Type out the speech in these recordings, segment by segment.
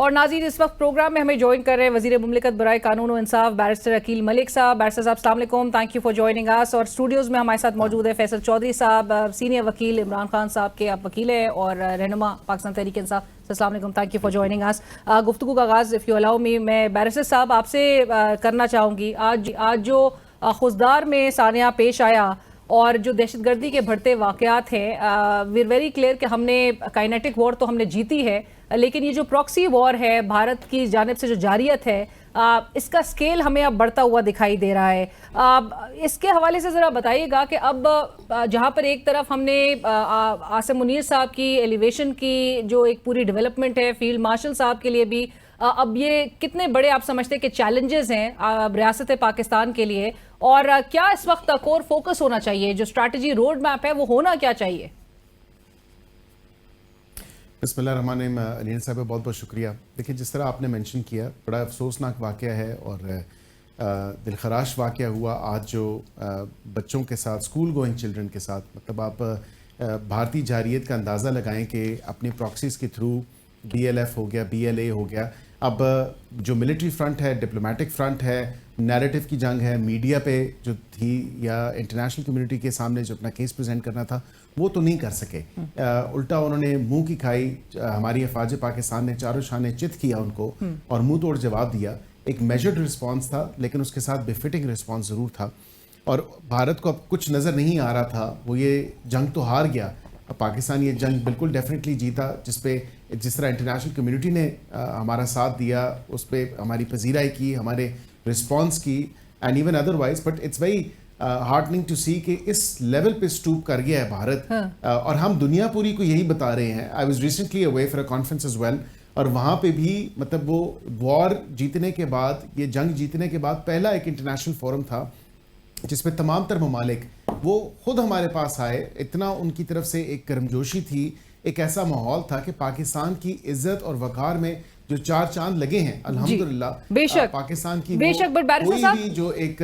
और नाज़रीन, इस वक्त प्रोग्राम में हमें ज्वाइन कर रहे हैं वज़ीर मुमलिकत बराए कानून और इंसाफ बैरिस्टर अकील मलिक साहब। बैरिस्टर साहब अस्सलाम वालेकुम, थैंक यू फॉर जॉइनिंग अस। और स्टूडियोज़ में हमारे साथ मौजूद है फैसल चौधरी साहब, सीनियर वकील इमरान खान साहब के आप वकील हैं और रहनुमा पाकिस्तान तहरीक इंसाफ। अस्सलाम वालेकुम, थैंक यू फॉर जॉइनिंग अस। गुफ्तगू का आगाज़ इफ़ यू अलाउ मी, मैं बैरिस्टर साहब आपसे करना चाहूँगी। आज जो खुजदार में सानिया पेश आया और जो दहशतगर्दी के बढ़ते वाक़यात हैं, वी आर वेरी क्लियर कि हमने काइनेटिक वॉर तो हमने जीती है, लेकिन ये जो प्रॉक्सी वॉर है भारत की जानिब से जो जारियत है, इसका स्केल हमें अब बढ़ता हुआ दिखाई दे रहा है। इसके हवाले से ज़रा बताइएगा कि अब जहाँ पर एक तरफ हमने आसिम मुनीर साहब की एलिवेशन की जो एक पूरी डेवलपमेंट है, फील्ड मार्शल साहब के लिए भी अब ये कितने बड़े आप समझते हैं कि चैलेंजेस हैं रियासत पाकिस्तान के लिए, और क्या इस वक्त कोर फोकस होना चाहिए, जो स्ट्रैटेजी रोड मैप है वो होना क्या चाहिए? बिस्मिल्लाहिर्रहमानिर्रहीम। अनिल साहब बहुत बहुत शुक्रिया। देखिए, जिस तरह आपने मेंशन किया, बड़ा अफसोसनाक वाक़या है और दिलखराश वाक़या हुआ आज जो बच्चों के साथ, स्कूल गोइंग चिल्ड्रन के साथ। मतलब आप भारतीय जारियत का अंदाज़ा लगाएं कि अपनी प्रॉक्सीज़ के थ्रू BLF हो गया, BLA हो गया, अब जो मिलिट्री फ्रंट है, डिप्लोमेटिक फ्रंट है, नैरेटिव की जंग है, मीडिया पे जो थी या इंटरनेशनल कम्युनिटी के सामने जो अपना केस प्रेजेंट करना था वो तो नहीं कर सके। उल्टा उन्होंने मुंह की खाई। हमारी अफवाज पाकिस्तान ने चारों शाने चित किया उनको और मुंह तोड़ जवाब दिया। एक मेजर्ड रिस्पॉन्स था, लेकिन उसके साथ बेफिटिंग रिस्पॉन्स ज़रूर था। और भारत को अब कुछ नज़र नहीं आ रहा था, वो ये जंग तो हार गया। पाकिस्तान ये जंग बिल्कुल डेफिनेटली जीता, जिस तरह इंटरनेशनल कम्युनिटी ने हमारा साथ दिया, उस पर हमारी पजीराई की, हमारे रिस्पॉन्स की, and even otherwise. But it's very heartening to see कि इस लेवल पे स्टूप कर गया है भारत। और हम दुनिया पूरी को यही बता रहे हैं। I was recently away for a conference as well, और वहाँ पे भी मतलब वो वॉर जीतने के बाद, ये जंग जीतने के बाद पहला एक इंटरनेशनल फोरम था जिसमें तमाम तर ममालिक वो खुद हमारे पास आए। इतना उनकी तरफ से एक गर्मजोशी थी, एक ऐसा माहौल था कि पाकिस्तान की इज्जत और वक़ार में जो चार चांद लगे हैं अल्हम्दुलिल्लाह। बेशक पाकिस्तान की बेशक, बट बैरिस्टर साहब भी जो एक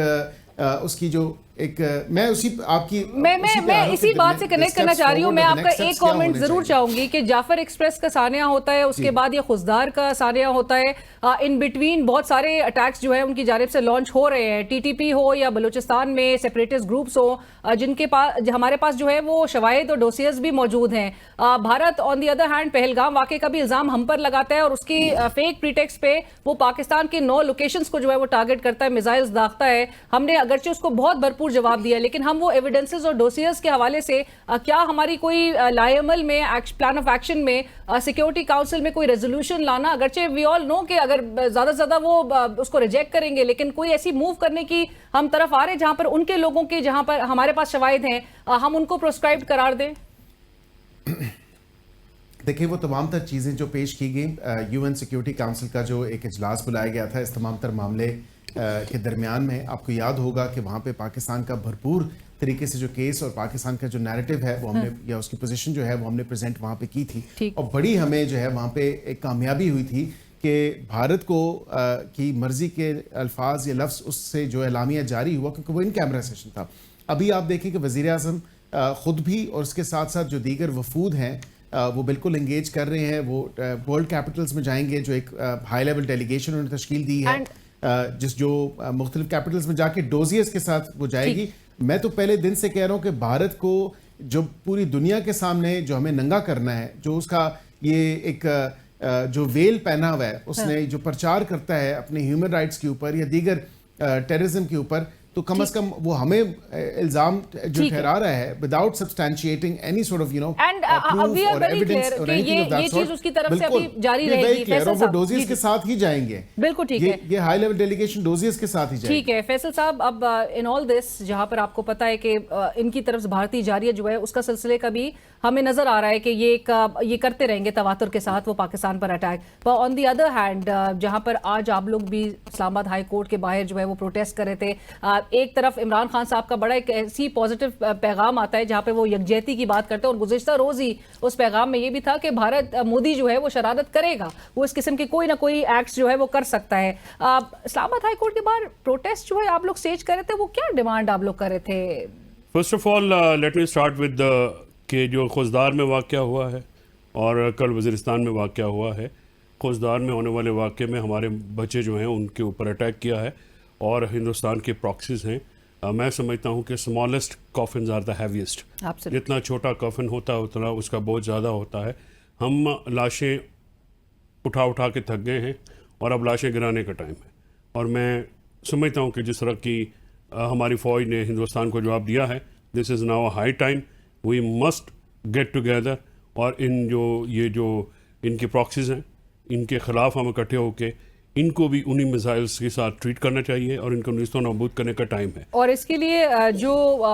उसकी जो एक मैं उसी आपकी मैं इसी बात से कनेक्ट करना चाह रही हूँ। मैं आपका एक कमेंट जरूर चाहूंगी कि जाफर एक्सप्रेस का सानिया होता है, उसके बाद ये खुजदार का सानिया होता है, इन बिटवीन बहुत सारे अटैक्स जो है उनकी जानिब से लॉन्च हो रहे हैं, TTP हो या बलूचिस्तान में सेपरेटिस्ट ग्रुप्स हो, जिनके पास हमारे पास जो है वो शवाहिद और डोसियर्स भी मौजूद हैं। Bharat on the other hand Pahalgam वाक़े का भी इल्ज़ाम हम पर लगाता है और उसकी फेक प्रीटेक्स्ट पे वो पाकिस्तान के 9 लोकेशंस को जो है वो टारगेट करता है, मिसाइल्स दागता है। हमने अगरचे उसको बहुत भरपूर जवाब दिया, लेकिन हम वो एविडेंसेस और डोसियर्स के हवाले से क्या हमारी कोई लाएमल में प्लान ऑफ एक्शन में सिक्योरिटी काउंसिल में कोई रेजोल्यूशन लाना, अगरचे वी ऑल नो कि अगर ज्यादा से ज्यादा वो उसको रिजेक्ट करेंगे, लेकिन कोई ऐसी मूव करने की हम तरफ आ रहे जहां पर उनके लोगों के, जहां पर हमारे पास शवाहिद हैं, हम उनको प्रोस्क्राइब करार दें। देखिए, वो तमाम तर चीज़ें जो पेश की गई, UN सिक्योरिटी काउंसिल का जो एक इजलास बुलाया गया था इस तमाम तर मामले के दरमियान में, आपको याद होगा कि वहाँ पे पाकिस्तान का भरपूर तरीके से जो केस और पाकिस्तान का जो नैरेटिव है वो हमने या उसकी पोजीशन जो है वो हमने प्रेजेंट वहाँ पे की थी। और बड़ी हमें जो है वहाँ पे एक कामयाबी हुई थी कि भारत को की मर्जी के अल्फाज या लफ्ज़ उससे जो एलामिया जारी हुआ, क्योंकि वो इन कैमरा सेशन था। अभी आप देखें कि वज़ीर आज़म ख़ुद भी और उसके साथ साथ जो दीगर वफूद हैं वो बिल्कुल इंगेज कर रहे हैं। वो वर्ल्ड कैपिटल्स में जाएंगे, जो एक हाई लेवल डेलीगेशन उन्होंने तश्कील दी है, जिस जो मुख्तलिफ कैपिटल्स में जाके डोजियर्स के साथ वो जाएगी। मैं तो पहले दिन से कह रहा हूँ कि भारत को जो पूरी दुनिया के सामने जो हमें नंगा करना है, जो उसका ये एक जो वेल पहना हुआ है, उसने जो प्रचार करता है अपने ह्यूमन राइट्स के ऊपर या दीगर टेररिज्म के ऊपर, तो कम से कम वो हमें इल्जाम जो ठहरा रहा है without substantiating any sort of and we are very clear कि ये चीज उसकी तरफ से अभी जारी रहेगी। फैसल साहब डोजियर्स के साथ ही जाएंगे, बिल्कुल ठीक है, ये हाई लेवल डेलीगेशन डोजियर्स के साथ ही जाएगी। ठीक है फैसल साहब, अब इन ऑल दिस जहां पर आपको पता है कि इनकी तरफ से भारतीय जारियत जो है उसका सिलसिले का भी हमें नजर आ रहा है कि ये करते रहेंगे तवातुर के साथ वो पाकिस्तान पर अटैक। पर ऑन दी अदर हैंड जहां पर आज आप लोग भी इस्लामाबाद हाई कोर्ट के बाहर जो है वो प्रोटेस्ट कर रहे थे, एक तरफ इमरान खान साहब का बड़ा एक ऐसी पॉजिटिव पैगाम आता है जहां पर वो यकजहती की बात करते हैं, और गुज़िश्ता रोज ही उस पैगाम में ये भी था कि भारत मोदी जो है वो शरारत करेगा, वो इस किस्म के कोई ना कोई एक्ट जो है वो कर सकता है। इस्लामाबाद हाई कोर्ट के बाहर प्रोटेस्ट जो है आप लोग स्टेज कर रहे थे, वो क्या डिमांड आप लोग कर रहे थे? First of all let me start with के जो खुजदार में वाक़या हुआ है और कल वज़ीरिस्तान में वाक़या हुआ है, खोजदार में होने वाले वाक़े में हमारे बच्चे जो हैं उनके ऊपर अटैक किया है और हिंदुस्तान के प्रॉक्सीज हैं। मैं समझता हूँ कि smallest coffins are the heaviest. जितना छोटा कॉफिन होता है उतना उसका बोझ ज़्यादा होता है। हम लाशें उठा उठा के थक गए हैं और अब लाशें गिराने का टाइम है। और मैं समझता हूँ कि जिस तरह की हमारी फ़ौज ने हिंदुस्तान को जवाब दिया है, this is now high time, we must get together और ये जो इनके प्रॉक्सीज हैं इनके ख़िलाफ़ हम इकट्ठे होकर इनको भी उन्हीं मिसाइल्स के साथ ट्रीट करना चाहिए और इनको निस्तो नाबूद करने का टाइम है। और इसके लिए जो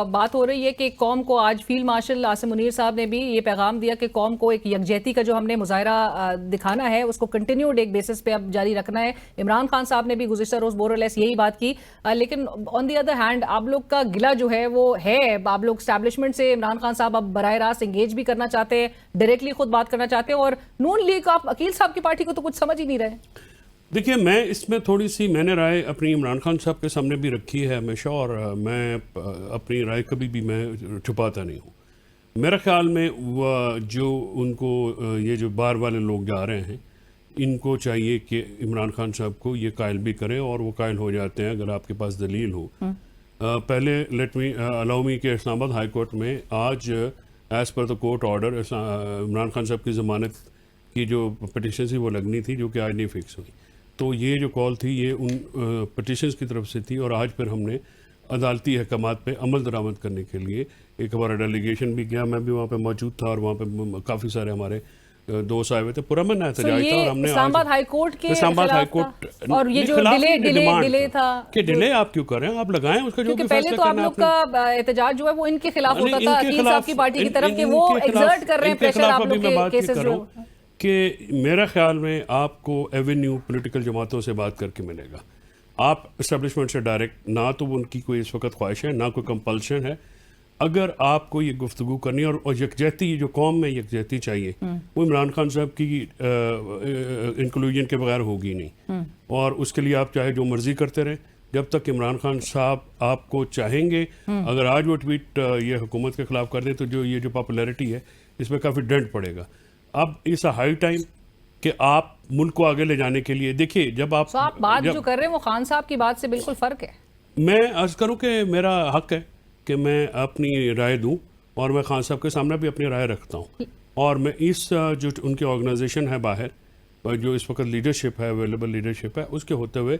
बात हो रही है कि कौम को, आज फील्ड मार्शल आसिम मुनीर साहब ने भी ये पैगाम दिया कि कौम को एक यकजहती का जो हमने मुजाहरा दिखाना है उसको कंटिन्यूड एक बेसिस पे अब जारी रखना है। इमरान खान साहब ने भी गुज़िश्ता रोज़ बोरोलेस यही बात की, लेकिन ऑन दी अदर हैंड आप लोग का गिला जो है वो है, आप लोग स्टैब्लिशमेंट से इमरान खान साहब अब बराह रास्त इंगेज भी करना चाहते हैं, डायरेक्टली खुद बात करना चाहते हैं, और नून लीग आप अकील साहब की पार्टी को तो कुछ समझ ही नहीं रहे। देखिए, मैं इसमें थोड़ी सी मैंने राय अपनी इमरान खान साहब के सामने भी रखी है हमेशा, और मैं अपनी राय कभी भी मैं छुपाता नहीं हूँ। मेरा ख्याल में वह जो उनको ये जो बाहर वाले लोग जा रहे हैं इनको चाहिए कि इमरान खान साहब को ये कायल भी करें, और वो कायल हो जाते हैं अगर आपके पास दलील हो। पहले लेट मी अलाउ मी के इस्लामाबाद हाई कोर्ट में आज as per the court order Imran Khan साहब की ज़मानत की जो पटिशन थी वो लगनी थी, जो कि आज नहीं फिक्स हुई। तो ये जो कॉल थी ये उन पटिशन्स की तरफ से थी, और आज फिर हमने अदालती अहकामात पे अमल दरामद करने के लिए एक हमारा डेलीगेशन भी गया। मैं भी वहाँ पे मौजूद था और वहाँ पे काफ़ी सारे हमारे दोस्त आए हुए थे। पुरअमन एहतजाज था और हमने इस्लामाबाद हाई कोर्ट के इस्लामाबाद हाई कोर्ट और ये जो डिले था कि डिले आप क्यों कर रहे हैं, आप लगाएं उसका जो भी पहले तो आप लोग का एहतजाज जो है वो इनके खिलाफ होता था, अकील साहब की पार्टी की तरफ, कि वो एक्सर्ट कर रहे हैं प्रेशर आप लोग के केसेस जो कि मेरा ख्याल में आपको एवेन्यू पॉलिटिकल जमातों से बात करके मिलेगा। आप इस्टेब्लिशमेंट से डायरेक्ट ना तो उनकी कोई इस वक्त ख्वाहिश है ना कोई कंपल्शन है। अगर आपको ये गुफ्तगू करनी है और यकजहती, ये जो कौम में यकजहती चाहिए वो इमरान खान साहब की इंक्लूजन के बगैर होगी नहीं। और उसके लिए आप चाहे जो मर्जी करते रहें, जब तक इमरान खान साहब आपको चाहेंगे। अगर आज वो ट्वीट ये हुकूमत के खिलाफ कर दें तो जो ये जो पॉपुलैरिटी है इसमें काफ़ी डेंट पड़ेगा। अब इस हाई टाइम कि आप मुल्क को आगे ले जाने के लिए, देखिए जब आप बात जो कर रहे हैं वो खान साहब की बात से बिल्कुल फ़र्क है। मैं अर्ज करूं कि मेरा हक है कि मैं अपनी राय दूं, और मैं खान साहब के सामने भी अपनी राय रखता हूं। और मैं इस जो उनकी ऑर्गेनाइजेशन है बाहर, जो इस वक्त लीडरशिप है, अवेलेबल लीडरशिप है, उसके होते हुए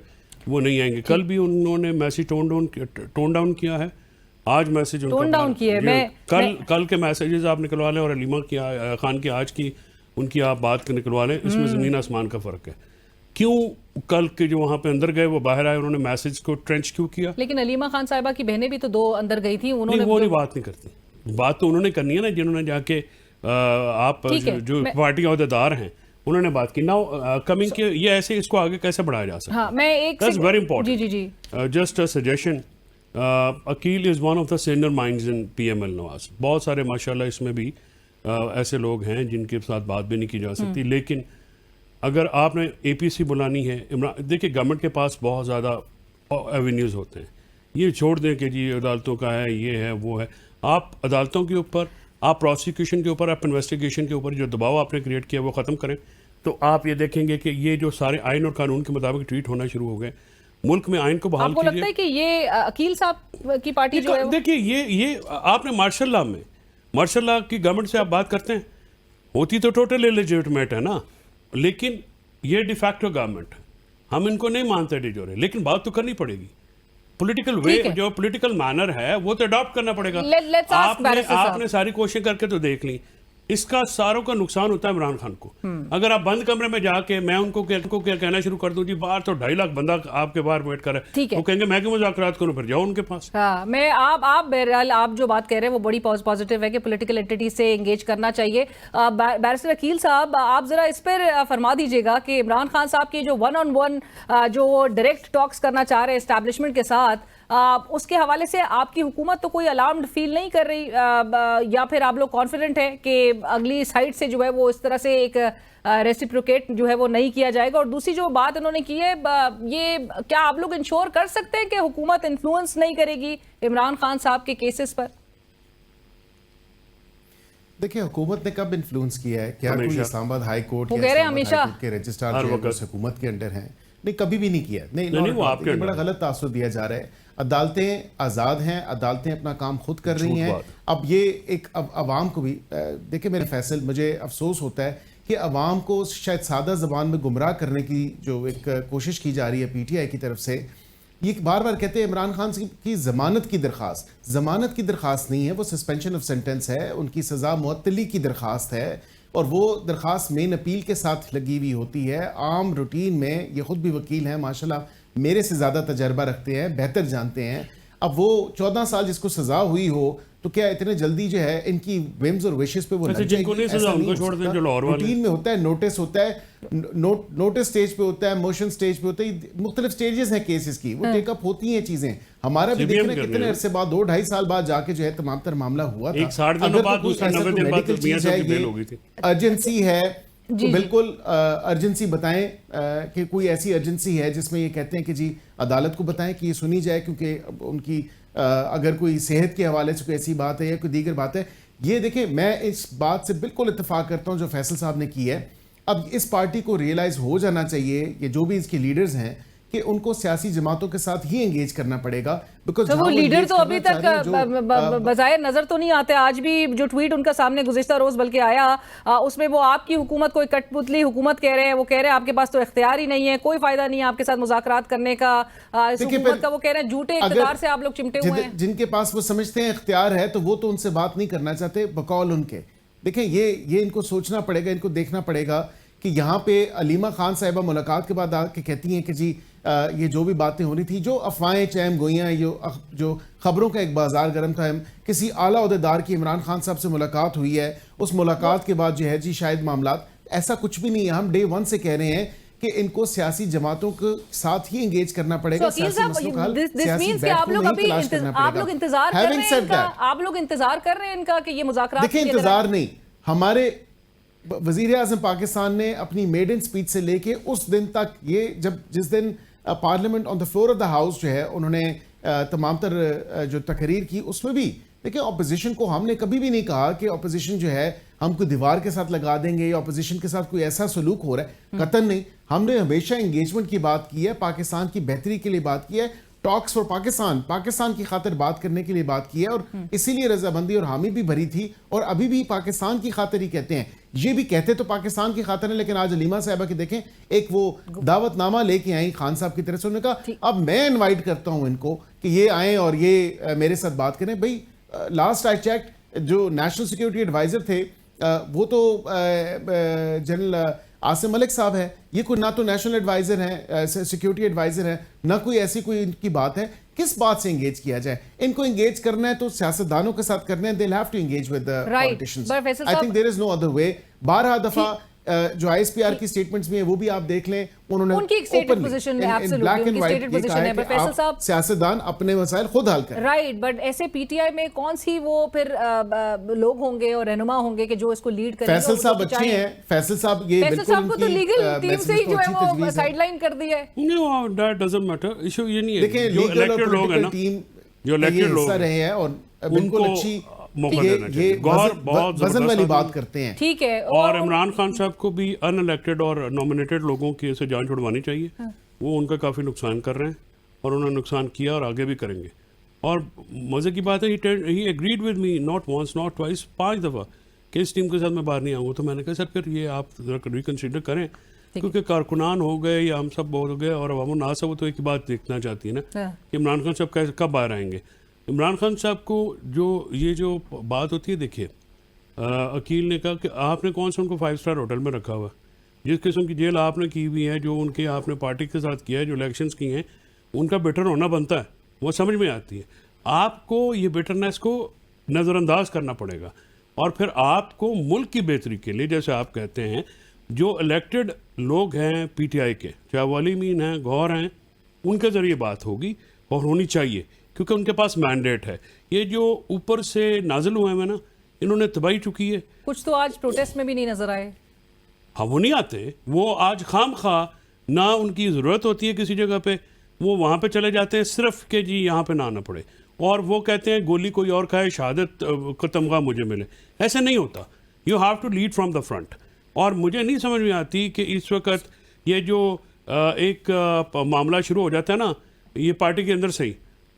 वो नहीं आएंगे। कल भी उन्होंने मैसेज टोन डाउन किया है, आज मैसेज टोन डाउन किया है। कल के मैसेजेस आप निकलवा लें और अलीमा की खान की आज की उनकी आप बात निकलवा लें, इसमें ज़मीन आसमान का फ़र्क है। क्यों कल के जो वहाँ पे अंदर गए वो बाहर आए, उन्होंने मैसेज को ट्रेंच क्यों किया? लेकिन अलीमा खान साहिबा की बहनें भी तो 2 अंदर गई थी, उन्होंने वो नहीं बात नहीं करती। बात तो उन्होंने करनी है ना, जिन्होंने जाके आप जो पार्टी के अहदेदार हैं उन्होंने बात की। नाउ कमिंग के ये ऐसे इसको आगे कैसे बढ़ाया जा सकता है? हाँ, मैं एक वेरी इंपॉर्टेंट। जी just a suggestion, Aqeel is one of the senior minds in PML Nawaz. बहुत सारे माशाल्लाह इसमें भी ऐसे लोग हैं जिनके साथ बात भी नहीं की जा सकती। लेकिन अगर आपने APC बुलानी है, देखिए गवर्नमेंट के पास बहुत ज़्यादा एवेन्यूज़ होते हैं। ये छोड़ दें कि जी अदालतों का है, ये है, वो है। आप अदालतों के ऊपर, आप प्रोसिक्यूशन के ऊपर, आप इन्वेस्टिगेशन के ऊपर जो दबाव आपने क्रिएट किया वो ख़त्म करें, तो आप ये देखेंगे कि ये जो सारे आइन और कानून के मुताबिक ट्रीट होना शुरू हो गए। मुल्क में आइन को बहाल आपको लगता है कि ये अकील साहब की पार्टी जो है, देखिए ये आपने मार्शल लॉ की गवर्नमेंट से आप बात करते हैं, होती तो टोटल इलेजिटिमेट है ना, लेकिन ये डिफैक्टो गवर्नमेंट है, हम इनको नहीं मानते डी जोरे, लेकिन बात तो करनी पड़ेगी। पॉलिटिकल वे, जो पॉलिटिकल मैनर है वो तो अडॉप्ट करना पड़ेगा। आपने सारी कोशिश करके तो देख ली, इसका सारों का नुकसान होता है इमरान खान को। अगर आप बंद कमरे में जाके मैं उनको क्या कहना शुरू कर दूं, जी बाहर तो 2.5 लाख बंदा आपके बाहर वेट कर रहा है, वो कहेंगे मैं क्यों मुज़ाकरात करूं, फिर जाओ उनके पास। हाँ, मैं आप बहरहाल आप जो बात कह रहे हैं वो बड़ी पॉजिटिव है कि पॉलिटिकल एंटिटी से एंगेज करना चाहिए। बैरिस्टर अकील साहब, आप जरा इस पर फरमा दीजिएगा कि इमरान खान साहब की जो 1-on-1 जो डायरेक्ट टॉक्स करना चाह रहे हैं एस्टैब्लिशमेंट के साथ, उसके हवाले से आपकी हुकूमत तो कोई अलार्म्ड फील नहीं कर रही, या फिर आप लोग कॉन्फिडेंट हैं कि अगली साइड से जो है वो इस तरह से एक रेसिप्रोकेट जो है वो नहीं किया जाएगा? और दूसरी जो बात इन्होंने की है, ये क्या आप लोग इंश्योर कर सकते हैं कि हुकूमत इन्फ्लुएंस नहीं करेगी इमरान खान साहब के केसेस पर? देखिए हुकूमत ने कब इन्फ्लुएंस किया है? क्या कोई हमेशा। इस्लामाबाद हाई कोर्ट वो या कह रहे हैं इस्लामाबाद हमेशा। हाई कोर्ट के रजिस्ट्रार हर जो है वक्त। वो उस हुकूमत के अंडर हैं? नहीं, कभी भी नहीं किया। नहीं, नहीं, वो आपके ये बड़ा अंडर है। गलत तासुर दिया जा रहा है। अदालतें आज़ाद हैं, अदालतें अपना काम खुद कर रही झूठ हैं। बात। अब ये एक अब अवाम को भी देखिए मेरे फैसल, मुझे अफसोस होता है कि अवाम को शायद सादा ज़बान में गुमराह करने की जो एक कोशिश की जा रही है PTI की तरफ से। ये बार बार कहते हैं इमरान खान की ज़मानत की दरख्वास्त नहीं है, वो सस्पेंशन ऑफ सेंटेंस है, उनकी सज़ा मुअत्तली की दरख्वास्त है और वो दरख्वास्त मेन अपील के साथ लगी हुई होती है। आम रूटीन में ये खुद भी वकील हैं माशाल्लाह, मेरे से ज़्यादा तजर्बा रखते हैं, बेहतर जानते हैं। अब वो 14 साल जिसको सज़ा हुई हो तो क्या इतने जल्दी जो है इनकी विम्स और विशेस पे वो अच्छा, लग जिनको जाएगी? नहीं सज़ा ऐसा उनको हो छोड़ दें, सकता। जो लाहौर वाले। रूटीन में होता है, नोटिस होता है, नोटिस स्टेज पे होता है, मोशन स्टेज पे होता है, मुख्तलिफ स्टेजेस हैं केसेस की, वो टेकअप होती हैं चीजें। हमारा भी CBM देखना करने कितने हैं। अरसे बाद 2-2.5 साल बाद जाके जो है तमाम तर मामला हुआ था। एक 60 दिनों अगर बाद, कोई दूसरा ऐसा 90 कोई दिन बाद medical मियां चीज साहब है, की बेल ये हो गई थी। अर्जेंसी है तो जी। बिल्कुल अर्जेंसी बताएं कि कोई ऐसी अर्जेंसी है जिसमें ये कहते हैं कि जी अदालत को बताएं कि ये सुनी जाए, क्योंकि उनकी अगर कोई सेहत के हवाले से कोई ऐसी बात है या कोई दीगर बात है। ये देखिए, मैं इस बात से बिल्कुल इत्तेफाक करता हूं जो फैसल साहब ने की है। अब इस पार्टी को रियलाइज हो जाना चाहिए, ये जो भी इसके लीडर्स हैं, कि उनको सियासी जमातों के साथ ही एंगेज करना पड़ेगा। बिकॉज तो वो लीडर तो अभी तक बजाय नजर तो नहीं आते। आज भी जो ट्वीट उनका सामने गुज़िश्ता रोज बल्कि आया, उसमें वो आपकी हुकूमत को एक कठपुतली हुकूमत कह रहे हैं। वो कह रहे हैं आपके पास तो इख्तियार ही नहीं है, कोई फायदा नहीं है आपके साथ मुज़ाकरात करने का। इस हुकूमत का वो कह रहे हैं झूठे इख्तियार से आप लोग चिमटे हुए हैं। जिनके पास वो समझते हैं इख्तियार है तो वो तो उनसे बात नहीं करना चाहते बकौल उनके। देखें, ये इनको सोचना पड़ेगा, इनको देखना पड़ेगा कि यहाँ पे अलीमा खान साहिबा मुलाकात के बाद आके कहती हैं कि जी ये जो भी बातें हो रही थी, जो अफवाहें चैम गोइयाँ, जो खबरों का एक बाजार गर्म था, किसी आला ओहदेदार की इमरान खान साहब से मुलाकात हुई है, उस मुलाकात के बाद जो है जी शायद मामलात, ऐसा कुछ भी नहीं है। हम डे 1 से कह रहे हैं कि इनको सियासी जमातों के साथ ही एंगेज करना पड़ेगा। इंतजार कर रहे हैं इनका कि ये मुज़ाकरात। देखिए, इंतजार नहीं, हमारे वजीर आज़म पाकिस्तान ने अपनी मेडन स्पीच से लेके उस दिन तक, ये जिस दिन parliament on the floor of the house जो है उन्होंने तमाम तर जो तकरीर की, उसमें भी देखिए ऑपोजिशन को हमने कभी भी नहीं कहा कि ऑपोजिशन जो है हम कोई दीवार के साथ लगा देंगे या ऑपोजिशन के साथ कोई ऐसा सलूक हो रहा है, कतन नहीं। हमने हमेशा एंगेजमेंट की बात की है, पाकिस्तान की बेहतरी के लिए बात की है, टॉक्स फॉर पाकिस्तान की खातिर बात करने के लिए बात की है, और इसीलिए रजामंदी और हामी भी भरी थी और अभी भी पाकिस्तान की खातिर ही कहते हैं। ये भी कहते तो पाकिस्तान की खातिर है, लेकिन आज अलीमा साहिबा की देखें, एक वो दावतनामा लेके आई खान साहब की तरफ से। उन्होंने कहा अब मैं इनवाइट करता हूं इनको कि ये आए और ये मेरे साथ बात करें। भाई लास्ट आई चेक, जो नेशनल सिक्योरिटी एडवाइजर थे वो तो जनरल आसिम मलिक साहब है। ये कोई ना तो नेशनल एडवाइजर है, सिक्योरिटी एडवाइजर है, ना कोई ऐसी कोई इनकी बात है। किस बात से एंगेज किया जाए? इनको एंगेज करना है तो सियासतदानों के साथ करना है। They have to engage with the politicians. I think there is no other way. 12 दफा जो ISPR की स्टेटमेंट्स में है वो भी आप देख लें, उन्होंने उनकी एक स्टेटेड पोजीशन है, एब्सोल्युटली उनकी स्टेटेड पोजीशन है। पर फैसल साहब, सियासतदान अपने मसाइल खुद हल करें। राइट, बट ऐसे PTI में कौन सी वो फिर लोग होंगे और रहनुमा होंगे कि जो इसको लीड करेंगे? फैसल साहब अच्छे हैं, फैसल साहब ये फैसल साहब को तो लीगल टीम से ही जो है वो साइडलाइन कर दी है। No, that doesn't matter. Issue ये नहीं है। देखिए, जो लीगल और इलेक्टेड लोग हैं ना, टीम जो इलेक्टेड लोग रहे हैं और बिल्कुल अच्छी मौका देना चाहिए। गौर बहुत वजन वाली जबरदस्त बात करते हैं। ठीक है। और इमरान खान साहब को भी अनइलेक्टेड और नॉमिनेटेड लोगों की से जान छुड़वानी चाहिए। वो उनका काफ़ी नुकसान कर रहे हैं और उन्होंने नुकसान किया और आगे भी करेंगे। और मज़े की बात है, he agreed with me not once not twice, 5 दफ़ा कि इस टीम के साथ मैं बाहर नहीं आऊँगा। तो मैंने कहा सर फिर ये आप रिकन्सिडर करें, क्योंकि कारकुनान हो गए या हम सब हो गए और अवाम नास है, वो तो एक बात देखना चाहती है ना कि इमरान खान साहब कब बाहर आएंगे। इमरान खान साहब को जो बात होती है, देखिए अकील ने कहा कि आपने कौन सा उनको 5 स्टार होटल में रखा हुआ, जिस किस्म की जेल आपने की हुई है, जो उनके आपने पार्टी के साथ किया है, जो इलेक्शंस किए हैं, उनका बेटर होना बनता है, वो समझ में आती है। आपको ये बेटरनेस को नज़रअंदाज करना पड़ेगा और फिर आपको मुल्क की बेहतरी के लिए, जैसे आप कहते हैं, जो इलेक्टेड लोग हैं PTI के, चाहे वली मीन हैं, गौर हैं, उनके ज़रिए बात होगी और होनी चाहिए, क्योंकि उनके पास मैंडेट है। ये जो ऊपर से नाजिल हुए हैं ना, इन्होंने तबाही चुकी है। कुछ तो आज प्रोटेस्ट में भी नहीं नजर आए। हाँ, वो नहीं आते, वो आज खाम खा ना उनकी ज़रूरत होती है किसी जगह पे, वो वहाँ पे चले जाते हैं सिर्फ कि जी यहाँ पे ना आना पड़े। और वो कहते हैं गोली कोई और खाए शहादत का तमगा मुझे मिले। ऐसा नहीं होता। You have to lead from the front. और मुझे नहीं समझ में आती कि इस वक्त ये जो एक मामला शुरू हो जाता है ना ये पार्टी के अंदर से ही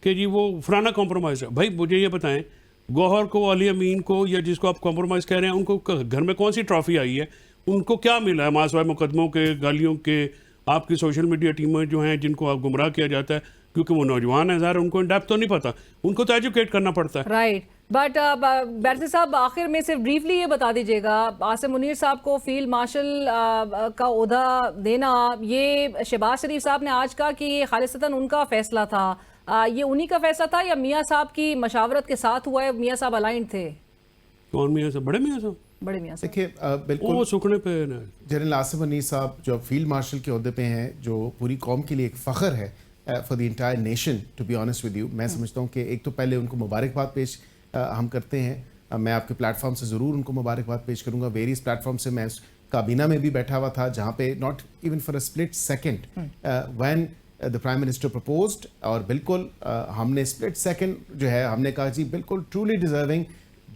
कि जी वो फलाना कॉम्प्रोमाइज़ है। भाई मुझे ये बताएं, गौहर को, अली अमीन को, या जिसको आप कॉम्प्रोमाइज़ कह रहे हैं, उनको घर में कौन सी ट्रॉफी आई है? उनको क्या मिला है मासवाए मुकदमों के, गालियों के? आपकी सोशल मीडिया टीमें जो हैं जिनको आप गुमराह किया जाता है क्योंकि वो नौजवान है, ज़ाहिर उनको इन डेप्थ तो नहीं पता, उनको तो एजुकेट करना पड़ता है। राइट, बट बैरिस्टर साहब आखिर में सिर्फ ब्रीफली ये बता दीजिएगा, आसिम मुनीर साहब को फील्ड मार्शल का ओहदा देना, ये शहबाज शरीफ साहब ने आज कहा कि ये खालिसतन उनका फैसला था, ये उन्हीं का फैसला था या मियाँ साहब की मशावरत के साथ हुआ है? मियाँ साहब अलाइंड थे? कौन मियाँ साहब? बड़े मियाँ साहब? बड़े मियाँ साहब। देखिए बिल्कुल वो सुखने पे ना। जनरल आसिम मुनीर साहब जो फील्ड मार्शल के ओहदे पे हैं, जो पूरी कौम के लिए एक फ़ख्र है, for the entire nation, to be honest with you. मैं समझता हूँ कि एक तो पहले उनको मुबारकबाद पेश हम करते हैं। मैं आपके प्लेटफॉर्म से ज़रूर उनको मुबारकबाद पेश करूँगा। वेरियस प्लेटफॉर्म से मैं उस काबीना में भी बैठा हुआ था जहाँ पे not even for a split second when the prime minister proposed, और बिल्कुल हमने स्प्लिट सेकेंड जो है हमने कहा जी बिल्कुल ट्रूली डिजर्विंग,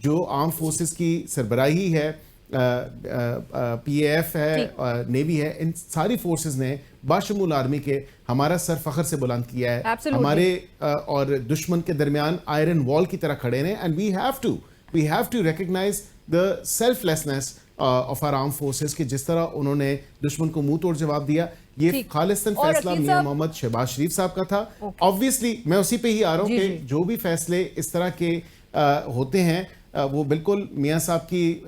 जो आर्म फोर्सेस की सरबराही है, PAF है, नेवी है, इन सारी फोर्सेस ने बाशमूल आर्मी के हमारा सर फख्र से बुलंद किया है। Absolutely. हमारे और दुश्मन के दरमियान आयरन वॉल की तरह खड़े हैं, and we have to recognize the selflessness of our arm forces कि जिस तरह उन्होंने दुश्मन को मुंह तोड़ जवाब दिया। ये खालिस्तान और फैसला अकील मियां साहब- मोहम्मद शहबाज शरीफ साहब का था। ऑब्वियसली मैं उसी पे ही आ रहा हूँ जी, कि जी। जो भी फैसले इस तरह के होते हैं वो बिल्कुल मियाँ साहब की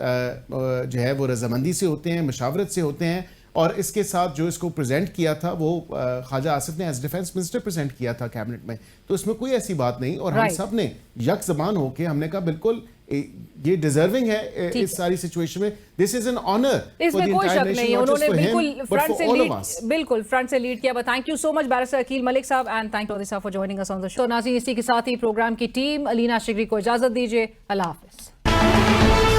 जो है वो रजामंदी से होते हैं, मशावरत से होते हैं। और इसके साथ जो इसको प्रेजेंट किया था वो ख्वाजा आसिफ ने एज डिफेंस मिनिस्टर प्रेजेंट किया था कैबिनेट में, तो इसमें कोई ऐसी बात नहीं। और हम Right. सब ने यक जबान होके हमने कहा बिल्कुल ये डिजर्विंग है इस सारी सिचुएशन में। दिस इज एन ऑनर, इसमें कोई शक नहीं है, उन्होंने बिल्कुल फ्रंट से लीड किया। Thank you so much barrister Akeel Malik साहब, and thank you for joining us on the show. तो नाज़रीन, इसी के साथ ही प्रोग्राम की टीम अलीना शिगरी को इजाजत दीजिए। अल्लाह हाफिज।